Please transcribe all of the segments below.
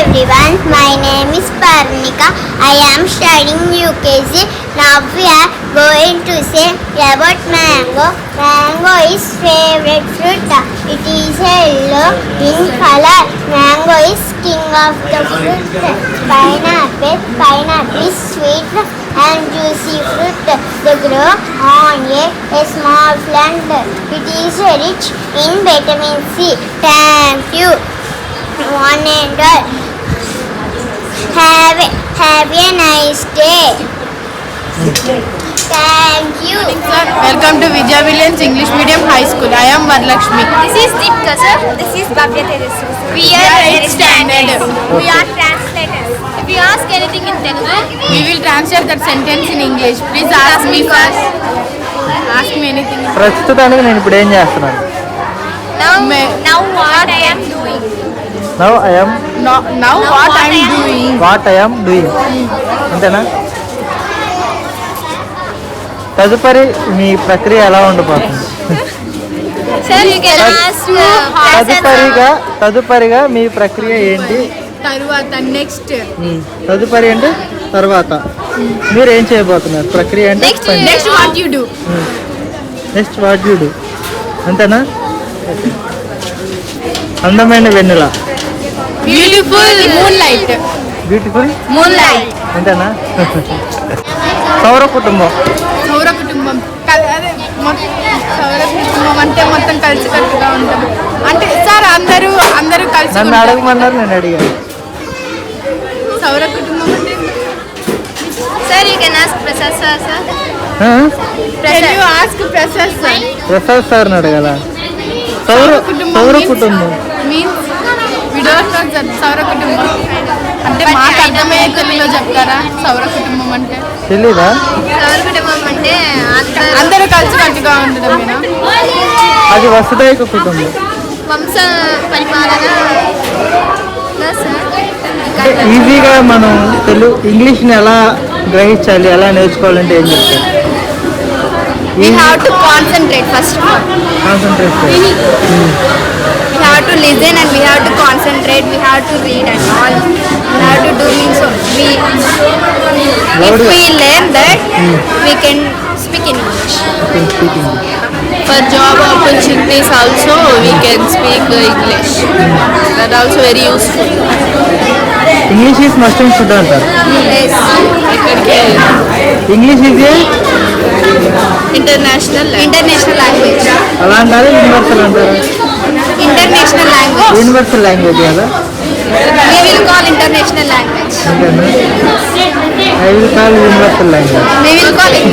everyone, my name is Parnika. I am studying UKG. Now we are going to say about mango. Mango is favorite fruit. It is yellow in color. Mango is king of the fruit. Pineapple is sweet and juicy fruit. They grow on a small plant. It is rich in vitamin C. Thank you. One and all. Have a nice day. Thank you. Welcome to Vijay Williams English Medium High School. I am Varlakshmi. This is Deepika sir. This is Bhavya Teresu. We are 8th standard. We are translators. If you ask anything in Telugu, We will translate that sentence in English. Please ask me first. Ask me anything. ప్రస్తుతానికి నేను ఇప్పుడు ఏం చేస్తున్నాను? now what I am doing. Now I am Now what I am doing. what I am doing. అంతేనా? తదుపరి మీ ప్రక్రియ ఎలా ఉండబోతుంది? Sir, you can ask తదుపరిగా మీ ప్రక్రియ ఏంటి? తరువాత నెక్స్ట్ తదుపరి అంటే తర్వాత మీరు ఏం చేయబోతున్నారు? ప్రక్రియ అంటే next what you do. Next what you do. అంతేనా? అందమైన వెన్నెల. Beautiful moonlight. Beautiful moonlight. అంతేనా? సౌర కుటుంబం. సౌర కుటుంబం సౌర కుటుంబం అంటే మొత్తం కలిసికట్టుగా ఉంటాం. అంటే సార్ అందరూ కలిసి నన్ను అడగమన్నారు, నేను అడిగాను. సౌర కుటుంబం అంటే Sir, you can ask Prasad sir. Can you ask Prasad sir? Prasad సార్ని అడగాల. సౌర కుటుంబం means we don't know that సౌర కుటుంబం అంటే మాకు అర్థమయ్యే తెలుగులో చెప్తారా? సౌర కుటుంబం అంటే తెలీదా? సౌర కుటుంబం అంటే అందరూ కలిసికట్టుగా ఉండడం. అది వసుదైక కుటుంబం. వంశ పరిపాలన. ఈజీగా మనం ఇంగ్లీష్ని ఎలా గ్రహించాలి, ఎలా నేర్చుకోవాలంటే ఏం చెప్తారు? We have to concentrate first of all. Concentrate We have to listen and we have to concentrate. We have to read and all. We have to do means if we learn that we can speak in English. For job opportunities also we can speak English. That also very useful. English is must and should అంటారు. Yes. English is International language. అలా అంటారా? Universal అంటారా? International language. Universal language కదా. We will call international language. అంతేనా? I will call universal language. We will call it.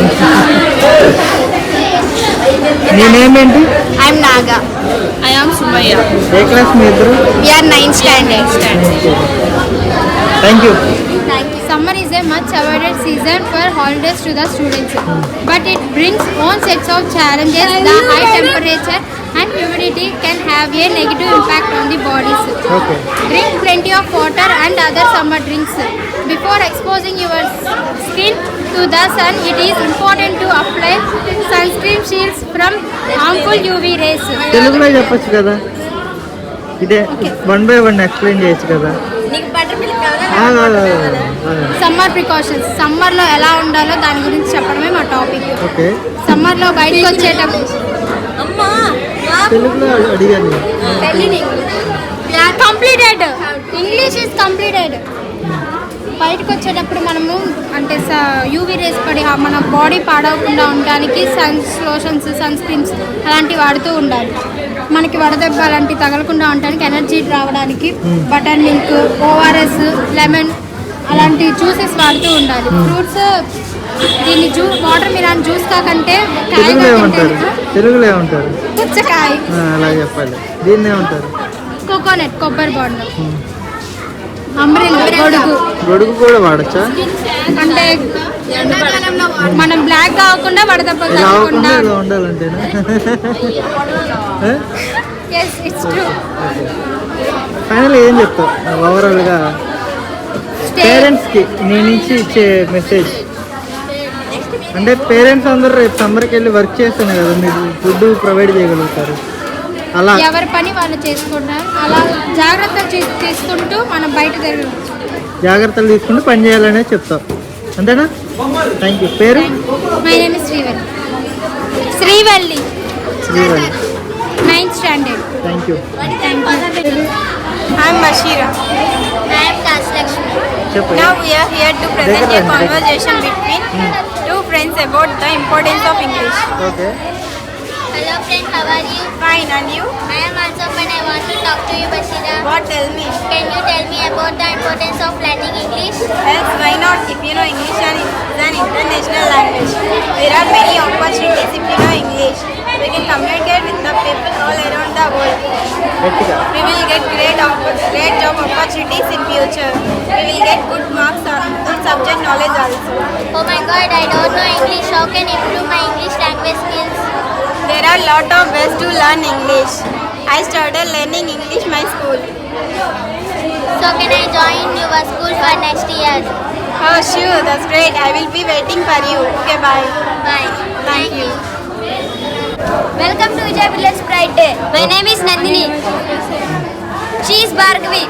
నీ name ఏంటి? I am Naga. I am Sumaya. ఏ class మీ ఇద్దరు? We are 9th standard. Thank you. Summer is a much awaited season for holidays to the students, but it brings own sets of challenges. The high temperature and humidity can have a negative impact on the bodies. Okay. Drink plenty of water and other summer drinks. Before exposing your skin to the sun, it is important to apply sunscreen shields from harmful UV rays. తెలుగులో చెప్పొచ్చు కదా, ఇదే 1 by 1 explain చేయొచ్చు కదా. Summer precautions, సమ్మర్లో ఎలా ఉండాలో దాని గురించి చెప్పడమే మా టాపిక్. ఓకే. సమ్మర్లో బయటకు వచ్చేటప్పుడు తెలుగులో అడిగాను. Completed English is completed. బయటకు వచ్చేటప్పుడు మనము అంటే యూవీ రేస్ పడి మన బాడీ పాడవకుండా ఉండడానికి లోషన్స్, సన్ స్క్రీన్స్ అలాంటివి వాడుతూ ఉండాలి. మనకి వడదెబ్బ అలాంటివి తగలకుండా ఉండడానికి, ఎనర్జీ రావడానికి బటర్ మిల్క్, ఓఆర్ఎస్, లెమన్ అలాంటి జ్యూసెస్ వాడుతూ ఉండాలి. ఫ్రూట్స్ దీన్ని వాటర్ మిలాన్ జ్యూస్ కాకంటే తెలుగులో ఏమంటారు? పుచ్చకాయ. అలా చెప్పాలి. దీన్ని ఏమంటారు? కోకోనట్, కొబ్బరి బొండం. అంబ్రెల్లా, గొడుగు కూడా వాడచ్చా? అంటే మనం బ్లాక్ కాకుండా వడదెబ్బ తగలకుండా ఉండాలంటేనా? yes it's true. ఫైనల్ ఏం చెప్తావు ఓవరాల్గా పేరెంట్స్కి నీ నుంచి ఇచ్చే మెసేజ్? అంటే పేరెంట్స్ అందరూ రేపు సమ్మర్కి వెళ్ళి వర్క్ చేస్తేనే కదా మీరు ఫుడ్ ప్రొవైడ్ చేయగలుగుతారు. అలా ఎవరి పని వాళ్ళు చేసుకుంటారు. అలా జాగ్రత్తలు తీసుకుంటూ మనం బయట తిరగవచ్చు. జాగ్రత్తలు తీసుకుంటూ పని చేయాలనే చెప్తావు, అంతేనా? Thank you. పేరు? My name is Srivalli. Srivalli. 9th standard. Thank you. I'm Bashira. I am Kaslakshmi. చెప్పు. Now we are here to present a conversation between two friends about the importance of English. Okay. Hello friend, how are you? Fine, and you? I am also fine. I want to talk to you, Bashira. What? Tell me. Can you tell me about the importance of learning English? Yes, why not? If you know English is an international language. There are many opportunities if you know English. We can communicate with the people all around the world. గట్టిగా. We will get great job opportunities in future. We will get good marks on good subject knowledge also. Oh my god, I don't know English. How can I improve my English language skills? There are lot of ways to learn English. I started learning English my school. So can I join your school for next year? Oh sure, that's great. I will be waiting for you. Okay, bye. Bye. Thank you. Welcome to Vijay Village Pride Day. My name is Nandini. She is Bhargavi.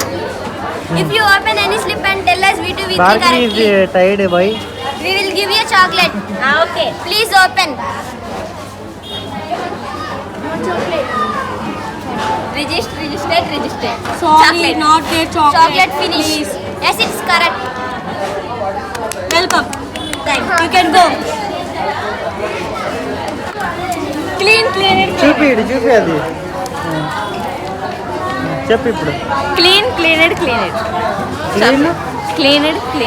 If you open any slip and tell us we do with Bhargavi is correctly, tired by. we will give you a chocolate. Okay. Please open. Register. Sorry, Chocolate. not a chocolate. Chocolate finish. Yes, it's correct. Welcome. Thank You can go. Clean it. చూపి అది. చెప్పు ఇప్పుడు. Clean it. Clean.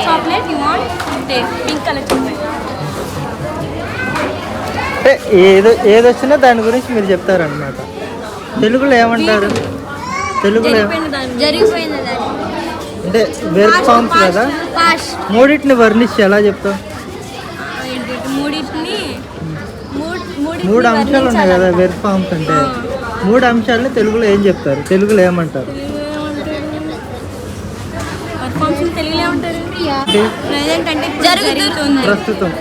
Chocolate you want? Take pink color chocolate. అంటే ఏదొచ్చినా దాని గురించి మీరు చెప్తారనమాట. తెలుగులో ఏమంటారు? తెలుగులో జరిగిపోయింది దాన్ని. అంటే వెర్బ్ ఫార్మ్స్ కదా, పాష్. మూడింటిని వర్ణించి ఎలా చెప్తాం? మూడు అంశాలు ఉన్నాయి కదా వెర్బ్ ఫార్మ్స్ అంటే. మూడు అంశాలని తెలుగులో ఏం చెప్తారు? తెలుగులో ఏమంటారు? జరుగుతుంది. ప్రస్తుతం.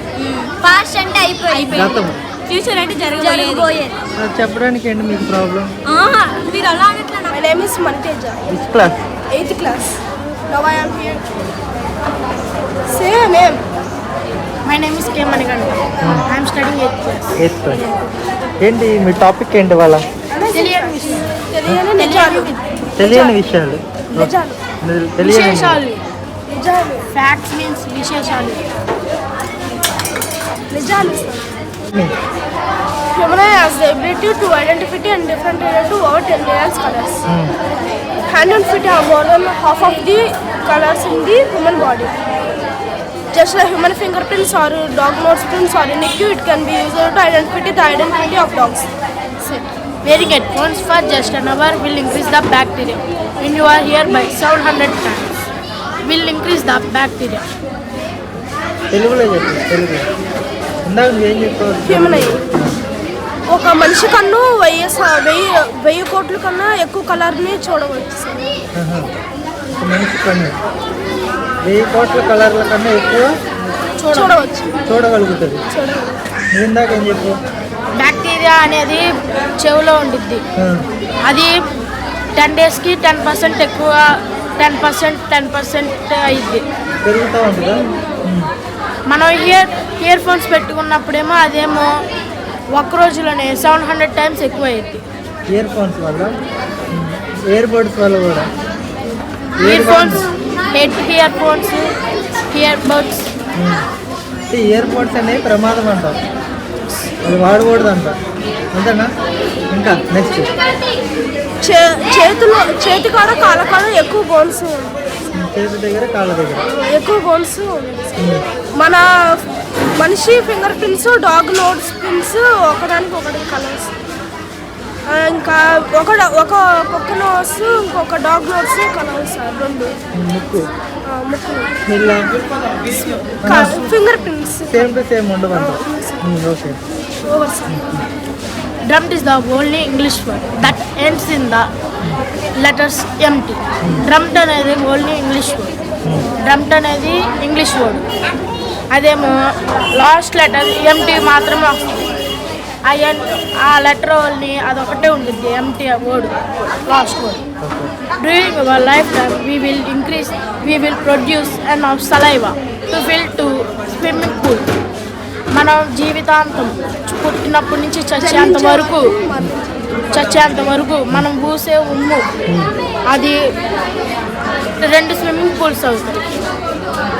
పాస్ట్ అంటే అయిపోయింది. గతం. ఫ్యూచర్ అంటే జరగబోయేది. అది చెప్పడానికి ఏంటి మీకు ప్రాబ్లం? మీరు అలా అనట్లా. My name is Manteja. Which class? 8th class. Now I am here. Say a name. My name is K Manikanta. I am studying 8th class. 8th class. ఏంటి మీ టాపిక్ ఏంటి వాళ్ళ? తెలియని నిజాలు. తెలియని విషయాలు. నిజాలు. తెలియని విశేషాలు. నిజాలు. ఫ్యాక్ట్స్ మీన్స్ విశేషాలు. నిజాలు. Human has the ability to identify and differentiate to our intelligence colors. Hand and feet have more than half of the colors in the human body. Just like human fingerprints or dog nose prints or any cue, it can be used to identify the identity of dogs. Wearing headphones for just an hour will increase the bacteria. When you are here by 700 times, will increase the bacteria. తెలుగులో చెప్పు. తెలుగు ఇందాక ఏం చెప్పారు? Human I ఒక మనిషి కన్ను 1000 కోట్ల కన్నా ఎక్కువ కలర్ని చూడవచ్చు. ఒక మనిషి కన్ను 1000 కోట్ల కలర్ల కన్నా ఎక్కువ చూడగలుగుతుంది. మీరు ఇందాక ఏం చెప్పు? బ్యాక్టీరియా అనేది చెవులో ఉండిద్ది. అది 10 daysకి 10% ఎక్కువ 10% అయ్యిద్ది. పెరుగుతూ ఉంటుందా? మనం ఇయర్ ఫోన్స్ పెట్టుకున్నప్పుడేమో అదేమో ఒక రోజులోనే 700 times ఎక్కువ అయ్యిద్ది. ఇయర్ ఫోన్స్ వల్ల, ఇయర్ బడ్స్ వల్ల కూడా. Ear phones, ear buds. Ear buds అనేవి ప్రమాదం అంటారు, అది వాడకూడదు అంటారు, అంతేనా? ఇంకా నెక్స్ట్ చేతి కాడ కాళ్ళ కాడ ఎక్కువ బోన్స్. చేతి దగ్గర కాళ్ళ దగ్గర ఎక్కువ బోన్స్. మన మనిషి finger prints, dog notes prints ఒకదానికి ఒకటి కలర్స్. ఇంకా ఒక కుక్క నోట్స్, ఇంకొక డాగ్ నోట్స్ కలర్స్. రెండు ముక్కు finger prints same to same ఉండవంట. Okay. Drummed is the only English word that ends in the letters MT. Drummed అనేది ఓన్లీ ఇంగ్లీష్ వర్డ్. డ్రమ్డ్ అనేది ఇంగ్లీష్ వర్డ్, అదేమో లాస్ట్ లెటర్ MT మాత్రమే వస్తుంది. ఆ లెటర్ ఓన్లీ అదొకటే ఉంటుంది, empty word, last word. During our life time we will produce enough saliva to fill to swimming pool. మనం జీవితాంతం పుట్టినప్పటి నుంచి చచ్చేంత వరకు మనం పూసే ఉమ్ము అది 2 స్విమ్మింగ్ పూల్స్ అవుతాయి.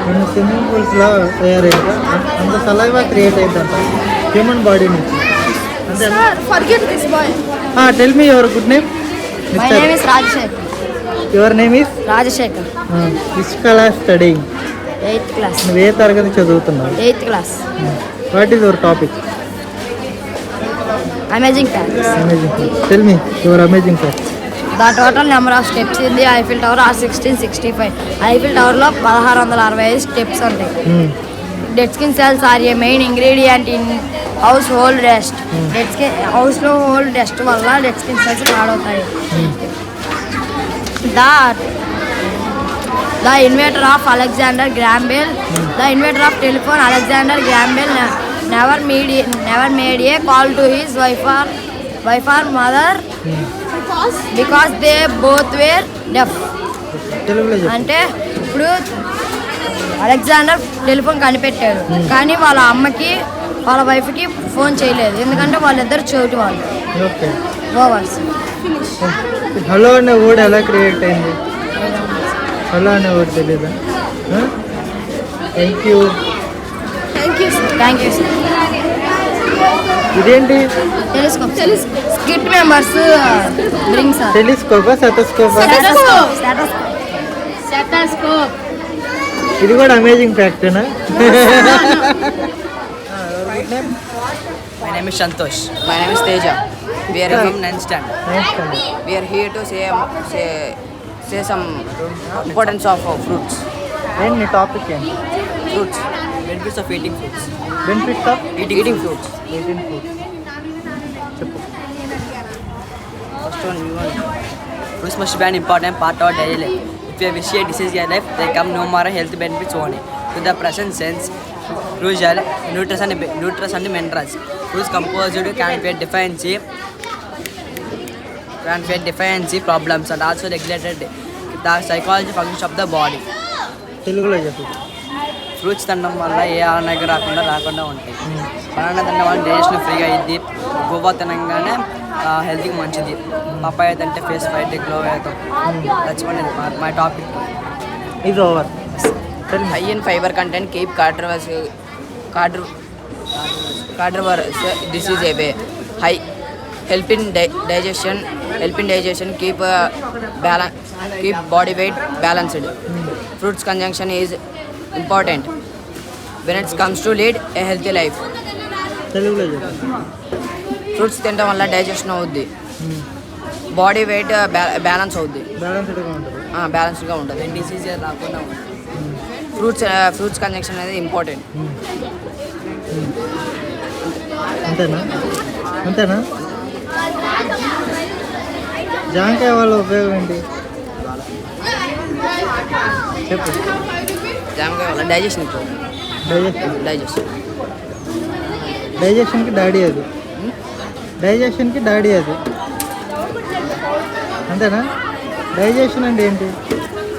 2 స్విమ్మింగ్ పూల్స్లో తయారైందా అంత సలైవా క్రియేట్ అయిందంట హ్యూమన్ బాడీ నుంచి. అంతే. Forget this boy. Tell me your good name. My name is Rajashekar. Your name is Rajashekar. Which class studying? 8th class. నువ్వు ఏ తరగతి చదువుతున్నావు? 8th class. What is your topic? Amazing facts. Amazing. Tell me your amazing fact. The total number of steps in the Eiffel Tower are 1665. Eiffel Tower లో 1665 steps ఉంటాయి. Dead skin cells are a main ingredient in household dust. Household dust వల్ల dead skin cells పాడవుతాయి. The inventor of Alexander Graham Bell, the inventor of telephone Alexander Graham Bell never made a call to his wife or mother because they both were deaf. తెలుగులో చెప్పు. అంటే ఇప్పుడు Alexander telephone కనిపెట్టాడు, కానీ వాళ్ళ అమ్మకి వాళ్ళ వైఫ్కి ఫోన్ చేయలేదు, ఎందుకంటే వాళ్ళిద్దరు చెవిటి వాళ్ళు. ఓకే. ఓవర్స్. హలో అనే వర్డ్ ఎలా క్రియేట్ అయింది? హలో అనే వర్డ్ తెలీదా? Thank you. Thank you, sir. ఇదేంటి? టెలిస్కోప్. Skit members rings. టెలిస్కోపా సెటోస్కోపా? స్టెథోస్కోప్. ఇది కూడా అమేజింగ్ ఫ్యాక్టేనా? My name is Santosh. My name is Teja. We are from 9th standard. We are here to say some importance of fruits. ఏంటి topic ఏంటి? Fruits. Benefits of eating fruits. Benefits of Eating fruits. Eating food. చెప్పు. First one, fruits must be an important part of our daily life. If you wish a disease in your life, there come no more health benefits only. To the present sense, crucial nutrients and minerals. Fruits composed can create deficiency problems and also regulated the psychology functions of the body. తెలుగులో చెప్పు. Fruits తినడం వల్ల ఏ ఆరోగ్యం రాకుండా ఉంటాయి. Banana తినడం వల్ల digestion ఫ్రీగా అయ్యిద్ది. గువ్వ తినగానే హెల్త్కి మంచిది. పప్పాయ తింటే ఫేస్ వైట్ గ్లో అవుతాం. నచ్చిపోయింది మై టాపిక్. ఇది over. High in fiber content keep cardiovascular disease away. High help in digestion keep body weight balanced. Fruits consumption is important when it comes to lead a healthy life. తెలుగులో చెప్పు. Fruits తినడం వల్ల digestion అవుద్ది, body weight balance అవుద్ది, బ్యాలెన్స్డ్గా ఉంటుంది, disease రాకుండా ఉంటుంది. ఫ్రూట్స్ కన్జంక్షన్ అనేది ఇంపార్టెంట్. అంతేనా? జాంకాయ వల్ల ఉపయోగం ఏంటి చెప్పు. జామకాయ వల్ల డైజెషన్కి డాడీ అది అంతేనా? డైజెషన్ అంటే ఏంటి?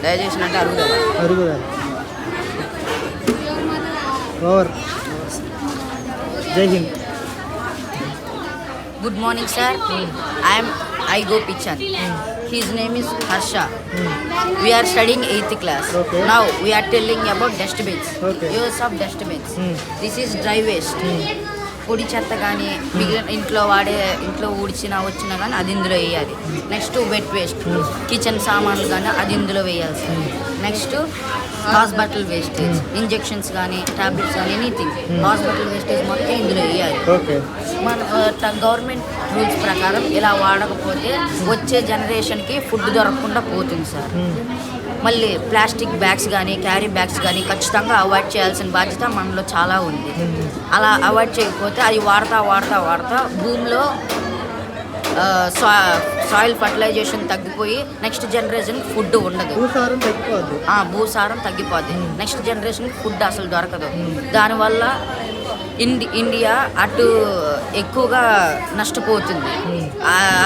డైజెషన్ అంటే అరుగుదల. ఓవర్. జై Hind. Good morning, sir. I go Pichan. His name is Harsha. We are studying 8th class. Okay. Now we are telling about dustbins. Okay. Use of dustbins. This is dry waste. పొడి చెత్త కానీ మిగిలిన ఇంట్లో ఊడ్చినా వచ్చినా కానీ అది ఇందులో వేయాలి. నెక్స్ట్ వెట్ వేస్ట్, కిచెన్ సామాన్లు కానీ అది ఇందులో వేయాల్సి. నెక్స్ట్ హాస్పిటల్ వేస్టేజ్, ఇంజెక్షన్స్ కానీ టాబ్లెట్స్ కానీ ఎనీథింగ్ హాస్పిటల్ వేస్టేజ్ మొత్తం ఇందులో వేయాలి. మన గవర్నమెంట్ రూల్స్ ప్రకారం ఇలా వాడకపోతే వచ్చే జనరేషన్కి ఫుడ్ దొరకకుండా పోతుంది సార్. మళ్ళీ ప్లాస్టిక్ బ్యాగ్స్ కానీ క్యారీ బ్యాగ్స్ కానీ ఖచ్చితంగా అవాయిడ్ చేయాల్సిన బాధ్యత మనలో చాలా ఉంది. అలా అవాయిడ్ చేయకపోతే అది వాడతా భూమిలో సాయిల్ ఫర్టిలైజేషన్ తగ్గిపోయి నెక్స్ట్ జనరేషన్ ఫుడ్ ఉండదు, భూసారం తగ్గిపోద్ది, నెక్స్ట్ జనరేషన్ ఫుడ్ అసలు దొరకదు. దానివల్ల ఇండియా అటు ఎక్కువగా నష్టపోతుంది,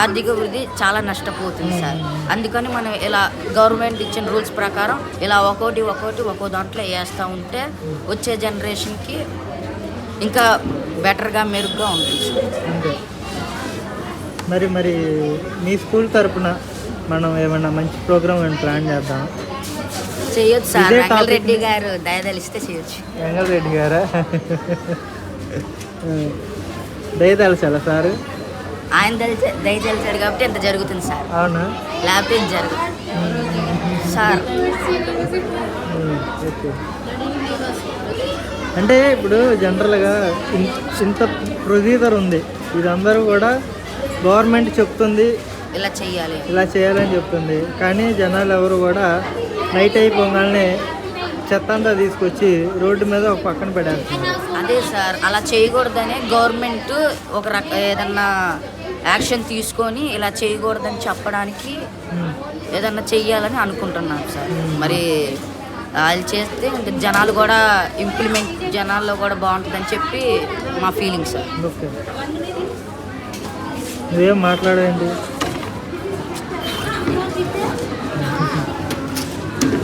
ఆర్థిక వృద్ధి చాలా నష్టపోతుంది సార్. అందుకని మనం ఇలా గవర్నమెంట్ ఇచ్చిన రూల్స్ ప్రకారం ఇలా ఒక్కో దాంట్లో వేస్తూ ఉంటే వచ్చే జనరేషన్కి ఇంకా బెటర్గా మెరుగ్గా ఉంటుంది సార్. అంతే. మరి మీ స్కూల్ తరపున మనం ఏమైనా మంచి ప్రోగ్రామ్ ప్లాన్ చేద్దాం? చేయొచ్చు సార్. ఇదే వెంకల్ topic రెడ్డి గారు దయదలిస్తే చేయొచ్చు. వెంగళ రెడ్డి గారా? దయదలచాలా సార్? ఆయన దయదలిచాడు కాబట్టి ఎంత జరుగుతుంది సార్, అవునా? లేకపోతే ఇది జరగదు సార్. ఓకే. అంటే ఇప్పుడు జనరల్గా ఇంత ప్రొసీజర్ ఉంది, ఇదందరూ కూడా గవర్నమెంట్ చెప్తుంది ఇలా చెయ్యాలి, ఇలా చేయాలని చెప్తుంది, కానీ జనాలు ఎవరు కూడా నైట్ అయిపోగానే చెత్త అంతా తీసుకొచ్చి రోడ్డు మీద ఒక పక్కన పడేస్తున్నారు. అదే సార్, అలా చేయకూడదనే గవర్నమెంట్ ఏదన్నా యాక్షన్ తీసుకొని ఇలా చేయకూడదని చెప్పడానికి ఏదన్నా చెయ్యాలని అనుకుంటున్నాను సార్. మరి వాళ్ళు చేస్తే ఇంకా జనాలు కూడా జనాల్లో కూడా బాగుంటుందని చెప్పి మా ఫీలింగ్ సార్. ఓకే, నువ్వేం మాట్లాడేంటి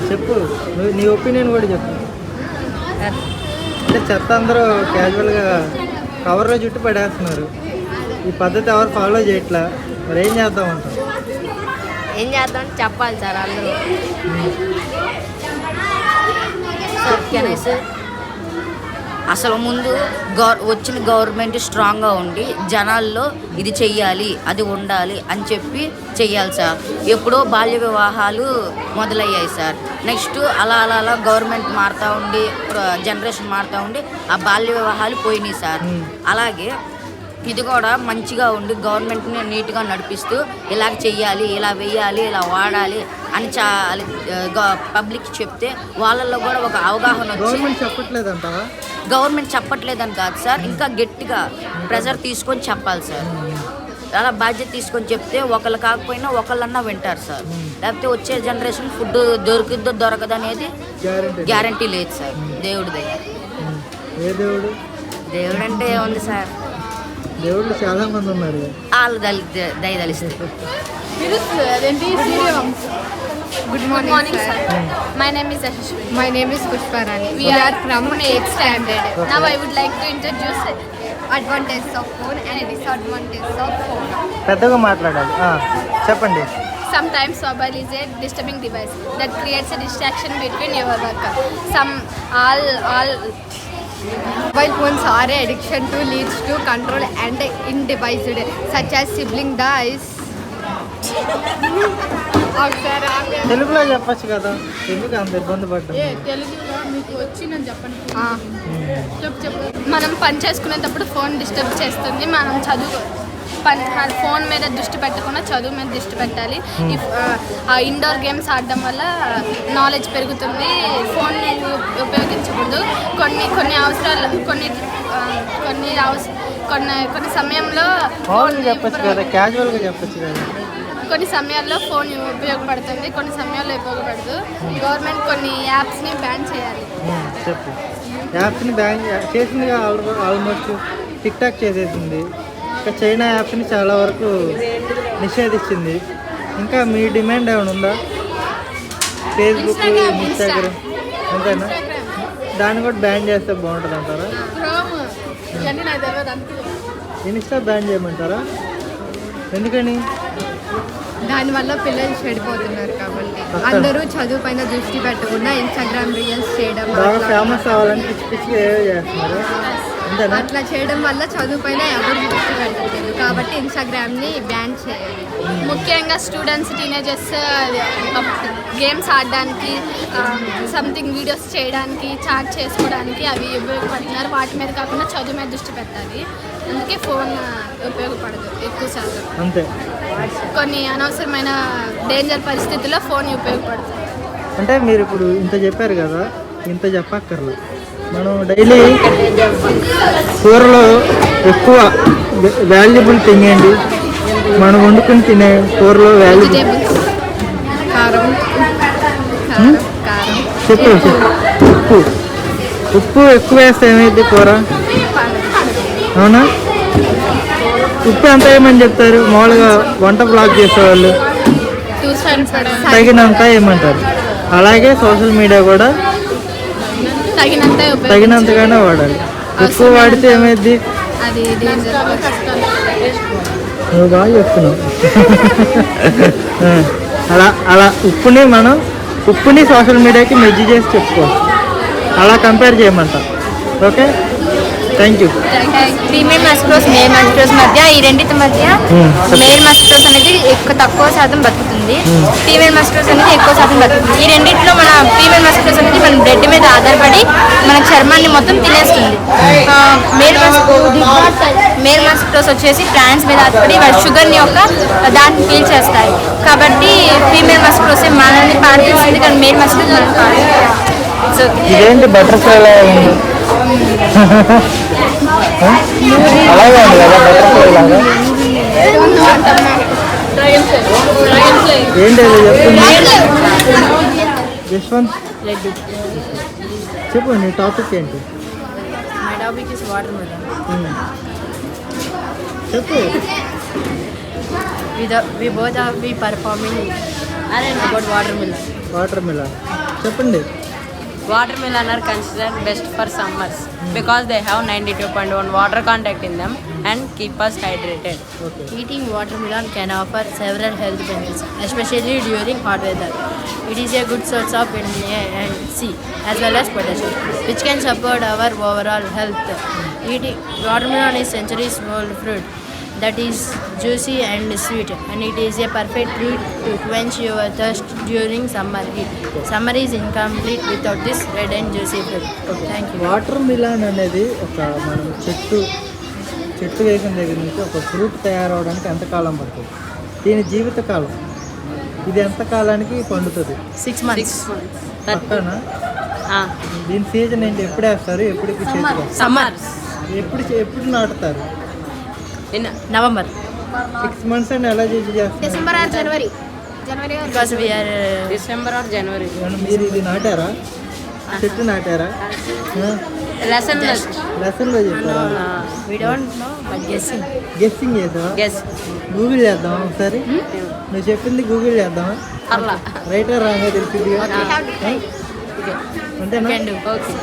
చెప్పు, నీ ఒపీనియన్ కూడా చెప్పు. అంటే చెత్త అందరూ క్యాజువల్గా కవర్లో చుట్టూ పడేస్తున్నారు, ఈ పద్ధతి ఎవరు ఫాలో చేయట్లా, మరి ఏం చేద్దాం అంటారు? ఏం చేద్దాం చెప్పాలి సార్ అందరూ. సార్ అసలు ముందు వచ్చిన గవర్నమెంట్ స్ట్రాంగ్గా ఉండి జనాల్లో ఇది చెయ్యాలి, అది ఉండాలి అని చెప్పి చెయ్యాలి సార్. ఎప్పుడో బాల్య వివాహాలు మొదలయ్యాయి సార్. నెక్స్ట్ అలా గవర్నమెంట్ మారుతూ ఉండి జనరేషన్ మారుతూ ఉండి ఆ బాల్య వివాహాలు పోయినాయి సార్. అలాగే ఇది కూడా మంచిగా ఉండి గవర్నమెంట్ని నీట్గా నడిపిస్తూ ఇలాగ చెయ్యాలి, ఇలా వెయ్యాలి, ఇలా వాడాలి అని పబ్లిక్ చెప్తే వాళ్ళల్లో కూడా ఒక అవగాహన వచ్చి గవర్నమెంట్ చెప్పట్లేదని కాదు సార్, ఇంకా గట్టిగా ప్రెజర్ తీసుకొని చెప్పాలి సార్. అలా బాధ్యత తీసుకొని చెప్తే ఒకళ్ళు కాకపోయినా ఒకళ్ళన్నా వింటారు సార్. లేకపోతే వచ్చే జనరేషన్ ఫుడ్ దొరికిద్దో దొరకదు అనేది గ్యారంటీ లేదు సార్. దేవుడి దయ. దేవుడు అంటే ఏముంది సార్, దేవుళ్ళు చాలా మంది ఉన్నారు, వాళ్ళు దయదలిస్తే. Good morning, sir. My name is Ashwini. My name is Pushparani. We are from 8th standard. Now I would like to introduce advantages of phone and disadvantages of phone. పెద్దగా మాట్లాడాలి, చెప్పండి. Sometimes mobile is a disturbing device that creates a distraction between your work. All mobile phones are an addiction to leads to control and indivisible, such as sibling dies. తెలుగులో చెప్పచ్చు కదా, ఎందుకు అంత ఇబ్బంది పడ్డా? తెలుగులో మీకు వచ్చి నేను చెప్పండి. చెప్పు. మనం పని చేసుకునేటప్పుడు ఫోన్ డిస్టర్బ్ చేస్తుంది. మనం ఫోన్ మీద దృష్టి పెట్టకుండా చదువు మీద దృష్టి పెట్టాలి. ఇండోర్ గేమ్స్ ఆడడం వల్ల నాలెడ్జ్ పెరుగుతుంది. ఫోన్ ఉపయోగించకూడదు. కొన్ని అవసరాలు కొన్ని సమయంలో చెప్పచ్చు కదా, క్యాజువల్గా చెప్పచ్చు కదా. కొన్ని సమయాల్లో ఫోన్ ఉపయోగపడుతుంది, కొన్ని సమయాల్లో ఉపయోగపడదు. గవర్నమెంట్ కొన్ని యాప్స్ని బ్యాన్ చేయాలి. చెప్పు. యాప్స్ని బ్యాన్ చేసింది ఆల్మోస్ట్ టిక్ టాక్ చేసేసింది. ఇంకా చైనా యాప్ని చాలా వరకు నిషేధించింది. ఇంకా మీ డిమాండ్ ఏమైనా ఉందా? ఫేస్బుక్, ఇన్స్టాగ్రామ్ అంతేనా? దాన్ని కూడా బ్యాన్ చేస్తే బాగుంటుంది అంటారా? ఇన్స్టా బ్యాన్ చేయమంటారా? ఎందుకని? దానివల్ల పిల్లలు చెడిపోతున్నారు కాబట్టి అందరూ చదువు పైన దృష్టి పెట్టకుండా ఇన్స్టాగ్రామ్ రీల్స్ చేయడం, బాగా ఫేమస్ అవ్వాలని పిచ్చి పిచ్చిగా ఏవో చేస్తున్నారు. అట్లా చేయడం వల్ల చదువు పైన ఎవరు దృష్టి పెట్టలేదు కాబట్టి ఇన్స్టాగ్రామ్ని బ్యాన్ చేయాలి. ముఖ్యంగా స్టూడెంట్స్, టీనేజర్స్ గేమ్స్ ఆడడానికి, సంథింగ్ వీడియోస్ చేయడానికి, చాట్ చేసుకోవడానికి అవి ఉపయోగపడుతున్నారు. వాటి మీద కాకుండా చదువు మీద దృష్టి పెట్టాలి. అందుకే ఫోన్ ఉపయోగపడదు ఎక్కువ శాతం. అంతే. కొన్ని అనవసరమైన డేంజర్ పరిస్థితుల్లో ఫోన్ ఉపయోగపడుతుంది. అంటే మీరు ఇప్పుడు ఇంత చెప్పారు కదా, ఇంత చెప్పక్కర్లా. మనం డైలీ కూరలో ఎక్కువ వాల్యుబుల్ తినేయండి. మనం వండుకుని తినే కూరలో వాల్యుబుల్ చెప్పు. ఉప్పు ఎక్కువ వేస్తే ఏమైంది కూర? అవునా? ఉప్పు ఎంత వేయమని చెప్తారు మామూలుగా వంట బ్లాగ్ చేసేవాళ్ళు? తగినంత వేయమంటారు. అలాగే సోషల్ మీడియా కూడా తగినంతగానే వాడాలి. ఎక్కువ వాడితే ఏమైద్ది? నువ్వు బాగా చెప్తున్నావు. అలా ఉప్పుని సోషల్ మీడియాకి మెజ్జి చేసి చెప్పుకోవచ్చు. అలా కంపేర్ చేయమంట. Okay, thank you. Female mosquitoes male mosquitoes మధ్య ఈ రెండింటి మధ్య మేల్ మస్కిటోస్ అనేది తక్కువ శాతం బతుకుతుంది, ఫీమేల్ మస్కిటోస్ అనేది ఎక్కువ శాతం బతుకుతుంది. ఈ రెండింటిలో మన ఫీమేల్ మస్కిటోస్ అనేది మన బ్లడ్ మీద ఆధారపడి మన చర్మాన్ని మొత్తం తినేస్తుంది. మేల్ మస్కిటోస్ వచ్చేసి ప్లాంట్స్ మీద ఆధారపడి వాళ్ళ షుగర్ని దాన్ని ఫీల్ చేస్తాయి. కాబట్టి ఫీమేల్ మస్కిటోస్ మనల్ని పాటిస్తుంది, కానీ మేల్ మస్కిటోస్ మనల్ని పాటిస్తుంది. సో ఇదేంటి బటర్ఫ్లై అలాగే ఉంది కదా బటర్ఫ్లై లాగా? ఏంటి చెప్తుంది యశ్వంత్? చెప్పు, నీ టాపిక్ ఏంటి? My topic is water melon. చెప్పు. We both are performing about watermelon. Watermelon చెప్పండి. Watermelon are considered best for summers because they have 92.1 water content in them and keep us hydrated. Okay. Eating watermelon can offer several health benefits, especially during hot weather. It is a good source of vitamin A and C as well as potassium, which can support our overall health. Eating watermelon is centuries old fruit that is juicy and sweet, and it is a perfect treat to quench your thirst during summer heat. Summer is incomplete without this red and juicy fruit. Thank you. Water melon అనేది మనం చెట్టు వేసిన దగ్గర నుంచి ఒక fruit తయారవడానికి ఎంతకాలం పడుతుంది? దీని జీవితకాలం ఇది ఎంత కాలానికి పండుతుంది? 6 months. పక్కన దీని సీజన్ ఏంటి? ఎప్పుడు వేస్తారు? ఎప్పటికి చేతికి Summer. ఎప్పుడు నాటుతారు? In November. 6 months అని ఎలా చేస్తారు? December or January Because we are December or January. మీరు ఇది నాటారా? చెట్టు నాటారా? లెసన్లో చెప్పారా? we don't know but guessing. Guessing చేసావా? Guess. గూగుల్ చేద్దామా ఒకసారి? నువ్వు చెప్పింది గూగుల్ చేద్దామా? Arla. రైటర్ రాగా తెలిసింది అంతేనా? Can do. Okay.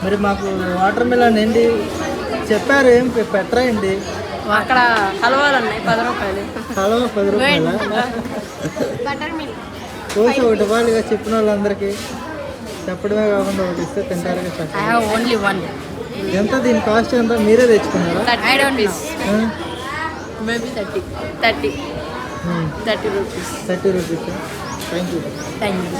మరి మాకు వాటర్ మిలన్ ఏంటి చెప్పారు, ఏం పెట్టరా ఏంటి? అక్కడ హల్వాలు ఉన్నాయి 10 రూపాయలు. హలో 10 రూపాయల కోసి ఒకటి ఇవ్వాలిగా చెప్పిన వాళ్ళందరికీ. చెప్పడమే కాకుండా ఒకటి ఇస్తే తింటారుగా I చక్కగా. have only one. ఎంత దీని కాస్ట్ ఎంత? మీరే తెచ్చుకున్నారా? 30 rupees. ఆ? Maybe 30 rupees. 30 rupees. Thank you. Thank you.